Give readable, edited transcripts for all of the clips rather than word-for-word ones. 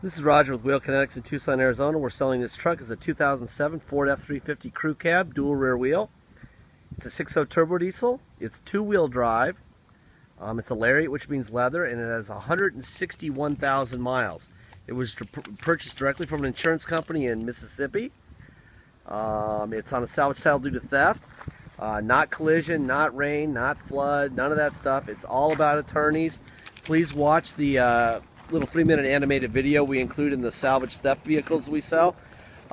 This is Roger with Wheel Kinetics in Tucson, Arizona. We're selling this truck as a 2007 Ford F-350 Crew Cab, dual rear wheel. It's a 6.0 turbo diesel. It's two-wheel drive. It's a Lariat, which means leather, and it has 161,000 miles. It was purchased directly from an insurance company in Mississippi. It's on a salvage title due to theft. Not collision, not rain, not flood, none of that stuff. It's all about attorneys. Please watch the little 3-minute animated video we include in the salvage theft vehicles we sell.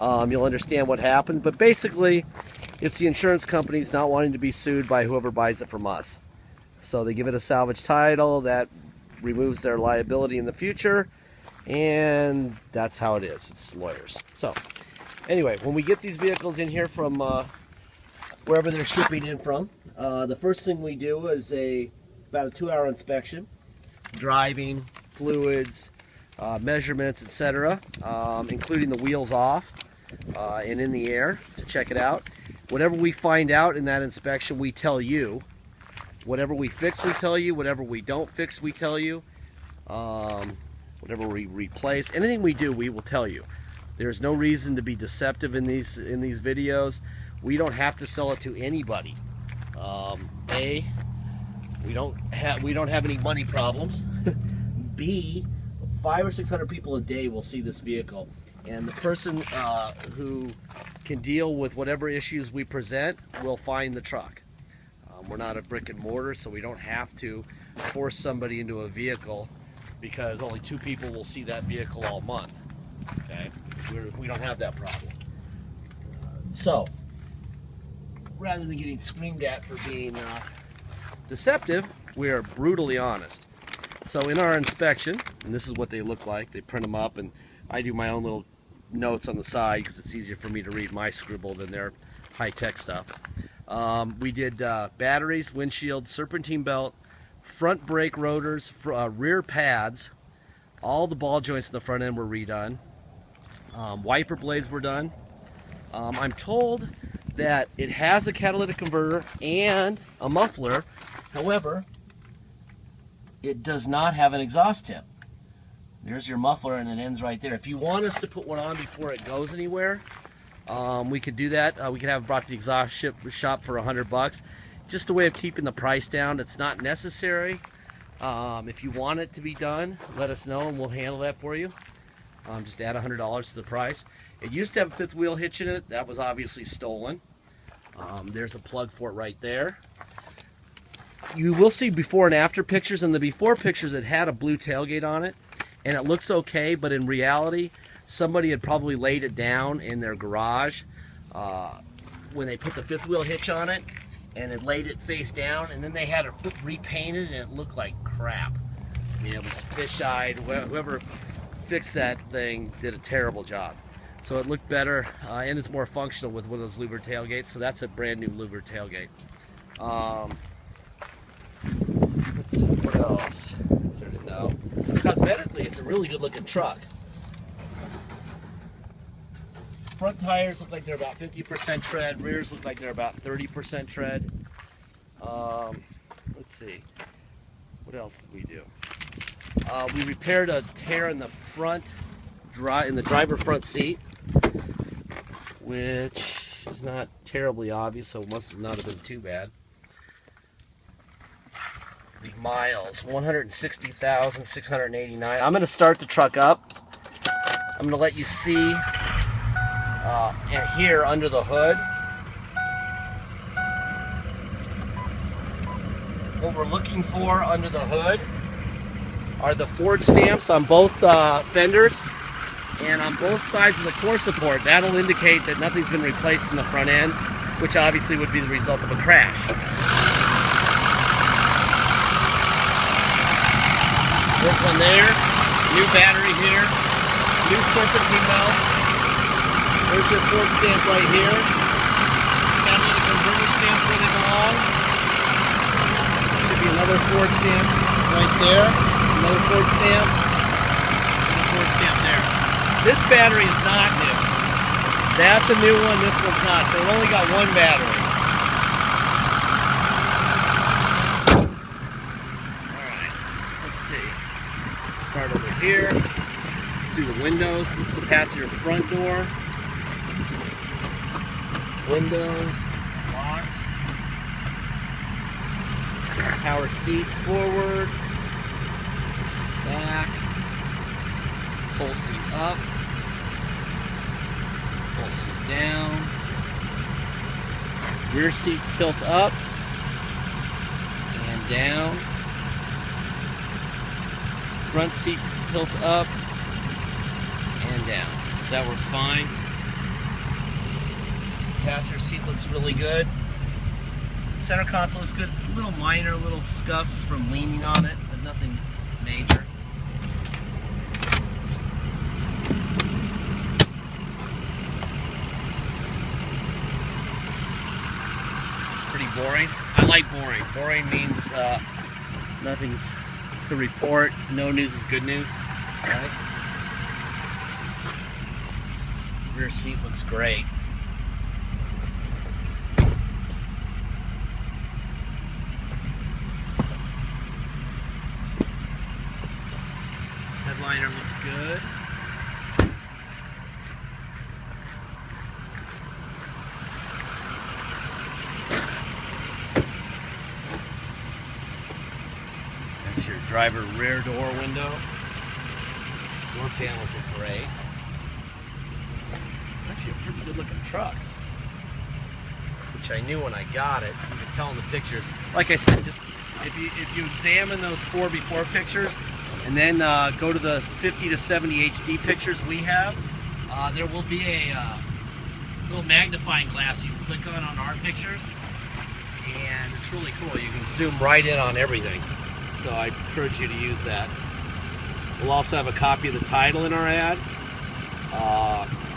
You'll understand what happened, but basically it's the insurance companies not wanting to be sued by whoever buys it from us. So they give it a salvage title that removes their liability in the future, and that's how it is. It's lawyers. So anyway, when we get these vehicles in here from wherever they're shipping in from, the first thing we do is about a 2-hour inspection, driving, fluids, measurements, etc., including the wheels off and in the air to check it out. Whatever we find out in that inspection, we tell you. Whatever we fix, we tell you. Whatever we don't fix, we tell you. Whatever we replace, anything we do, we will tell you. There's no reason to be deceptive in these videos. We don't have to sell it to anybody. We don't have any money problems. B, 500 or 600 people a day will see this vehicle, and the person who can deal with whatever issues we present will find the truck. We're not a brick and mortar, so we don't have to force somebody into a vehicle because only 2 people will see that vehicle all month. Okay, we don't have that problem. So rather than getting screamed at for being deceptive, we are brutally honest. So in our inspection, and this is what they look like, they print them up, and I do my own little notes on the side because it's easier for me to read my scribble than their high-tech stuff. We did batteries, windshield, serpentine belt, front brake rotors, rear pads. All the ball joints in the front end were redone. Wiper blades were done. I'm told that it has a catalytic converter and a muffler. However, it does not have an exhaust tip. There's your muffler, and it ends right there. If you want us to put one on before it goes anywhere, we could do that. We could have it brought to the exhaust shop for $100. Just a way of keeping the price down. It's not necessary. If you want it to be done, let us know, and we'll handle that for you. Just add $100 to the price. It used to have a 5th wheel hitch in it. That was obviously stolen. There's a plug for it right there. You will see before and after pictures. In the before pictures, it had a blue tailgate on it, and it looks okay, but in reality, somebody had probably laid it down in their garage when they put the 5th wheel hitch on it, and it laid it face down, and then they had it repainted, and it looked like crap. I mean, it was fish-eyed. Whoever fixed that thing did a terrible job. So it looked better, and it's more functional with one of those louvered tailgates, so that's a brand new louvered tailgate. Let's see, what else is there to know? Cosmetically, it's a really good looking truck. Front tires look like they're about 50% tread, rears look like they're about 30% tread. Let's see, what else did we do? We repaired a tear in the front, in the driver front seat, which is not terribly obvious, so it must not have been too bad. The miles, 160,689. I'm going to start the truck up. I'm going to let you see and hear under the hood. What we're looking for under the hood are the Ford stamps on both fenders and on both sides of the core support. That'll indicate that nothing's been replaced in the front end, which obviously would be the result of a crash. There's one there, new battery here, new serpentine belt. There's your Ford stamp right here. Catalytic converter stamps where they belong. Should be another Ford stamp right there, another Ford stamp, and a Ford stamp there. This battery is not new. That's a new one, this one's not, so we've only got one battery. Alright, let's see. Start over here. do the windows. This is the passenger front door. Windows, locks. Power seat forward, back, pull seat up, pull seat down, rear seat tilt up and down, front seat tilt up and down. So that works fine. Passenger seat looks really good. Center console is good. Little minor little scuffs from leaning on it, but nothing major. Pretty boring. I like boring. Boring means nothing's to report. No news is good news. Right? Rear seat looks great. Headliner looks good. That's your driver rear door window. Door panels are great. It's actually a pretty good looking truck, which I knew when I got it. You can tell in the pictures. Like I said, just if you examine those 4x4 pictures, and then go to the 50 to 70 HD pictures we have, there will be a little magnifying glass you can click on our pictures, and it's really cool. You can zoom right in on everything. So I encourage you to use that. We'll also have a copy of the title in our ad.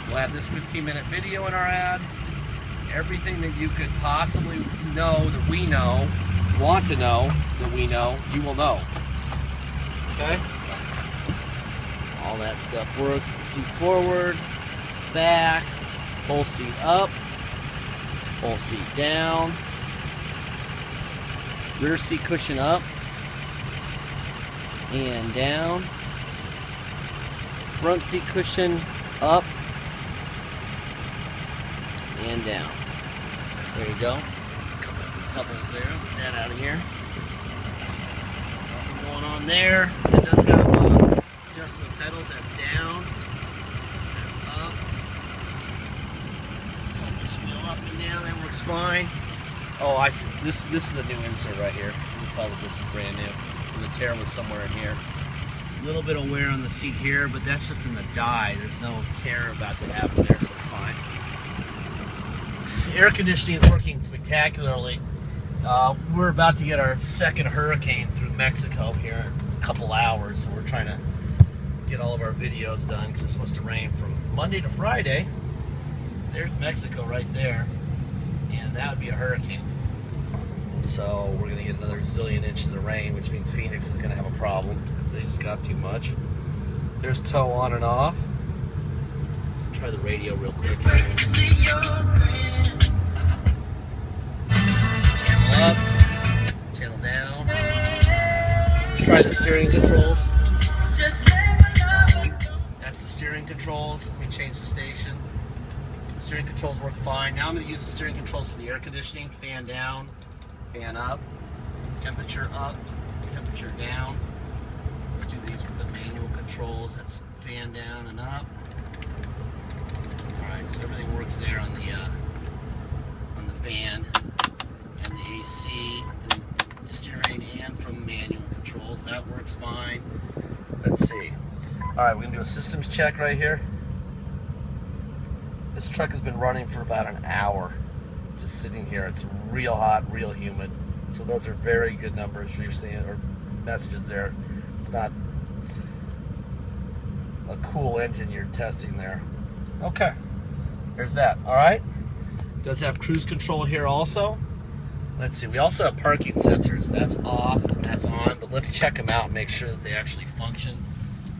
We'll have this 15-minute video in our ad. Everything that you could possibly know that we know, want to know that we know, you will know. Okay? All that stuff works. The seat forward, back, pull seat up, pull seat down, rear seat cushion up and down, front seat cushion up and down. There you go. Couples there. Get that out of here. Going on there. It does have adjustable pedals. That's down. That's up. Tilt this wheel up and down. That works fine. Oh, this is a new insert right here. You can tell that this is brand new. So the tear was somewhere in here. A little bit of wear on the seat here, but that's just in the die. There's no tear about to happen there, so it's fine. Air conditioning is working spectacularly. We're about to get our second hurricane through Mexico here in a couple hours, so we're trying to get all of our videos done because it's supposed to rain from Monday to Friday. There's Mexico right there, and that would be a hurricane. So we're going to get another zillion inches of rain, which means Phoenix is going to have a problem because they just got too much. There's tow on and off. Let's try the radio real quick. Up, channel down. Let's try the steering controls. That's the steering controls. Let me change the station. The steering controls work fine. Now I'm going to use the steering controls for the air conditioning. Fan down, fan up, temperature up, temperature down. Let's do these with the manual controls. That's fan down and up. Alright, so everything works there on the fan. And the AC from steering and from manual controls. That works fine. Let's see. Alright, we're going to do a systems check right here. This truck has been running for about an hour. Just sitting here. It's real hot, real humid. So those are very good numbers you're seeing, or messages there. It's not a cool engine you're testing there. Okay. There's that. Alright. Does have cruise control here also. Let's see, we also have parking sensors. That's off and that's on, but let's check them out and make sure that they actually function.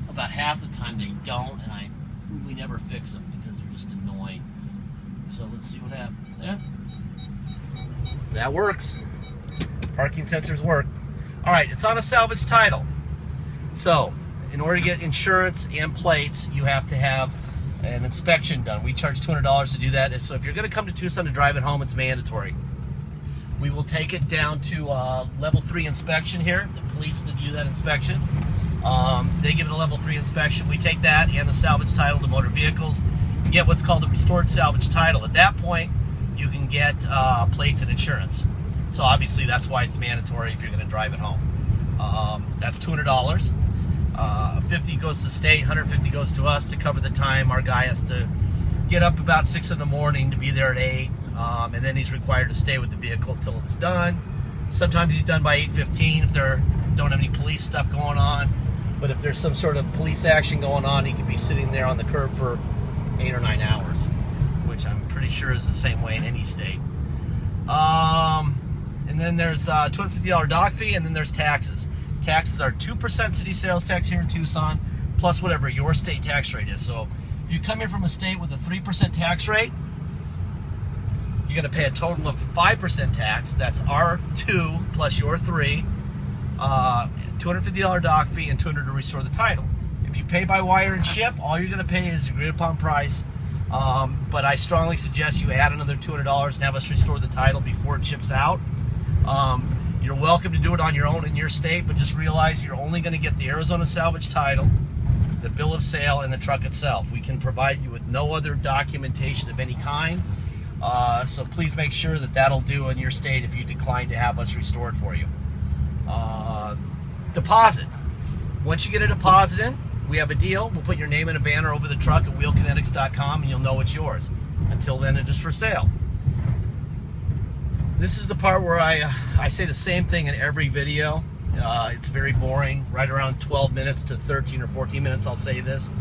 About half the time they don't, and we never fix them because they're just annoying. So let's see what happens. Yeah. That works. Parking sensors work. Alright, it's on a salvage title. So, in order to get insurance and plates, you have to have an inspection done. We charge $200 to do that. So if you're going to come to Tucson to drive it home, it's mandatory. We will take it down to level 3 inspection here. The police that do that inspection, they give it a level 3 inspection. We take that and the salvage title to motor vehicles, get what's called the restored salvage title. At that point, you can get plates and insurance. So obviously that's why it's mandatory if you're going to drive it home. That's $200. 50 goes to the state, 150 goes to us to cover the time. Our guy has to get up about 6 in the morning to be there at 8, and then he's required to stay with the vehicle until it's done. Sometimes he's done by 8:15 if there don't have any police stuff going on. But if there's some sort of police action going on, he can be sitting there on the curb for 8 or 9 hours, which I'm pretty sure is the same way in any state. And then there's a $250 dock fee, and then there's taxes. Taxes are 2% city sales tax here in Tucson, plus whatever your state tax rate is. So if you come in from a state with a 3% tax rate, you're going to pay a total of 5% tax. That's our 2 plus your 3, $250 dock fee, and $200 to restore the title. If you pay by wire and ship, all you're going to pay is the agreed upon price. But I strongly suggest you add another $200 and have us restore the title before it ships out. You're welcome to do it on your own in your state, but just realize you're only going to get the Arizona salvage title, the bill of sale, and the truck itself. We can provide you with no other documentation of any kind. So please make sure that that'll do in your state if you decline to have us restore it for you. Deposit. Once you get a deposit in, we have a deal. We'll put your name in a banner over the truck at wheelkinetics.com and you'll know it's yours. Until then, it is for sale. This is the part where I say the same thing in every video. It's very boring. Right around 12 minutes to 13 or 14 minutes I'll say this.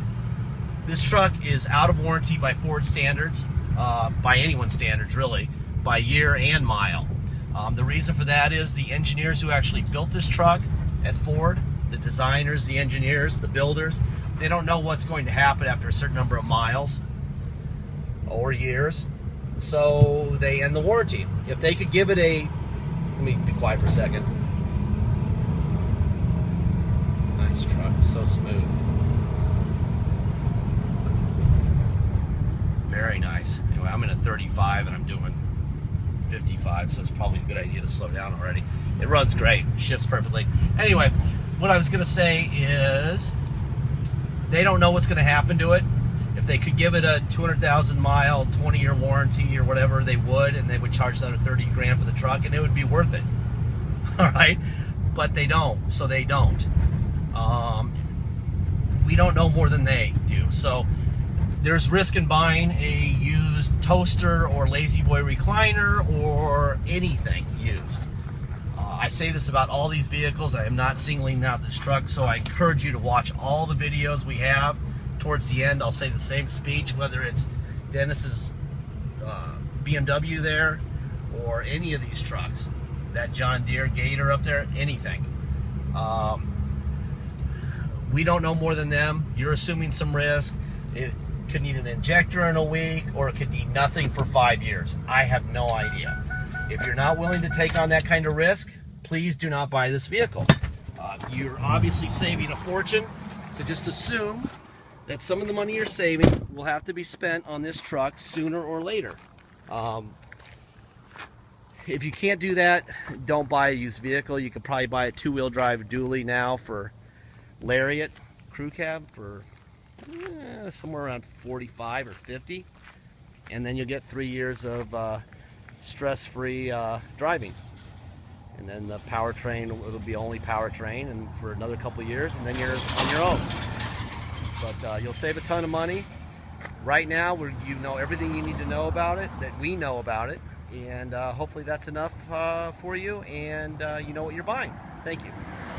This truck is out of warranty by Ford standards, by anyone's standards really, by year and mile. The reason for that is the engineers who actually built this truck at Ford, the designers, the engineers, the builders, they don't know what's going to happen after a certain number of miles or years. So they end the warranty. If they could give it a, let me be quiet for a second. Nice truck, it's so smooth. Very nice. Anyway, I'm in a 35 and I'm doing 55, so it's probably a good idea to slow down already. It runs great, shifts perfectly. Anyway, what I was gonna say is they don't know what's gonna happen to it. If they could give it a 200,000 mile, 20-year warranty or whatever, they would, and they would charge another 30 grand for the truck, and it would be worth it. All right, but they don't, so they don't. We don't know more than they do, so there's risk in buying a used toaster or lazy boy recliner or anything used. I say this about all these vehicles. I am not singling out this truck, so I encourage you to watch all the videos we have. Towards the end, I'll say the same speech, whether it's Dennis's BMW there or any of these trucks, that John Deere Gator up there, anything. We don't know more than them. You're assuming some risk. It could need an injector in a week, or it could need nothing for 5 years. I have no idea. If you're not willing to take on that kind of risk, please do not buy this vehicle. You're obviously saving a fortune, so just assume that some of the money you're saving will have to be spent on this truck sooner or later. If you can't do that, don't buy a used vehicle. You could probably buy a 2-wheel drive dually now for Lariat crew cab for somewhere around 45 or 50, and then you'll get 3 years of stress-free driving. And then the powertrain, it'll be only powertrain, and for another couple of years, and then you're on your own. But you'll save a ton of money. Right now, you know everything you need to know about it, that we know about it, and hopefully that's enough for you, and you know what you're buying. Thank you.